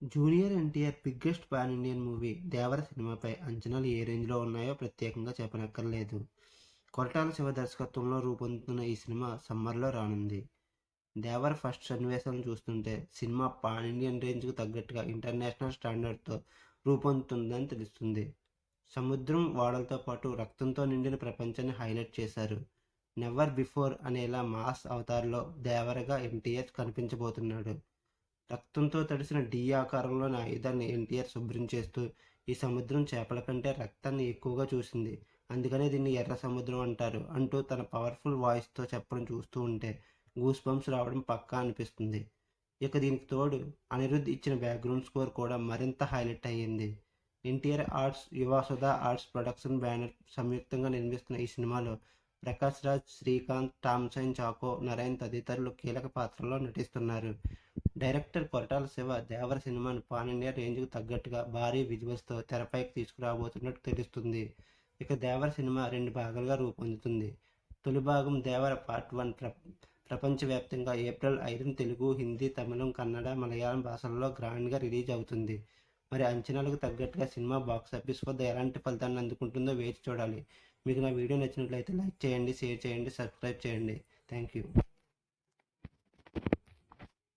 Junior NTR biggest pan Indian movie 'Devara' సినిమాపై అంచనాలు ఏ రేంజ్‌లో ఉన్నాయో ప్రత్యేకంగా చెప్పనక్కర్లేదు. కొరటాల శివ దర్శకత్వంలో రూపొందుతున్న ఈ సినిమా సమ్మర్‌లో రానుంది. 'దేవర' ఫస్ట్ సన్నివేశాలను చూస్తుంటే సినిమా పాన్ ఇండియన్ రేంజ్‌కు తగ్గట్టుగా ఇంటర్నేషనల్ స్టాండర్డ్‌తో రూపొందుతుందని తెలుస్తుంది. సముద్రం, ఓడలతో పాటు రక్తంతో నిండిన ప్రపంచాన్ని హైలైట్ చేశారు. 'నెవర్ బిఫోర్' అనేలా మాస్ అవతార్‌లో దేవరగా ఎన్టీఆర్ కనిపించబోతున్నాడు. రక్తంతో తడిసిన డి ఆకారంలోని ఆయుధాన్ని ఎన్టీఆర్ శుభ్రం చేస్తూ, ఈ సముద్రం చేపల కంటే రక్తాన్ని ఎక్కువగా చూసింది. అందుకనే దీన్ని ఎర్ర సముద్రం అంటారు అంటూ తన పవర్ఫుల్ వాయిస్‌తో చెప్పడం చూస్తూ ఉంటే గూస్ బంప్స్ రావడం పక్కా అనిపిస్తుంది. ఇక దీనికి తోడు అనిరుద్ ఇచ్చిన బ్యాక్‌గ్రౌండ్ స్కోర్ కూడా మరింత హైలైట్ అయ్యింది. ఎన్టీఆర్ ఆర్ట్స్, యువ సుధా ఆర్ట్స్ ప్రొడక్షన్ బ్యానర్ సంయుక్తంగా నిర్మిస్తున్న ఈ సినిమాలో ప్రకాష్ రాజ్, శ్రీకాంత్, టామ్సైన్ చాకో, నరైన్ తదితరులు కీలక పాత్రల్లో నటిస్తున్నారు. డైరెక్టర్ కొరటాల శివ 'దేవర' సినిమాను పాన్ ఇండియా రేంజ్‌కు తగ్గట్టుగా భారీ విజువల్స్‌తో తెరపైకి తీసుకురాబోతున్నట్టు తెలుస్తుంది. ఇక 'దేవర' సినిమా 2 భాగాలుగా రూపొందుతుంది. తొలి భాగం 'దేవర పార్ట్ 1' ప్రపంచవ్యాప్తంగా ఏప్రిల్ 5న తెలుగు, హిందీ, తమిళం, కన్నడ, మలయాళం భాషల్లో గ్రాండ్‌గా రిలీజ్ అవుతుంది. మరి అంచనాలకు తగ్గట్టుగా సినిమా బాక్సాఫీస్ వద్ద ఎలాంటి ఫలితాన్ని అందుకుంటుందో వేచి చూడాలి. మీకు నా వీడియో నచ్చినట్లయితే లైక్ చేయండి, షేర్ చేయండి, సబ్స్క్రైబ్ చేయండి. Thank you.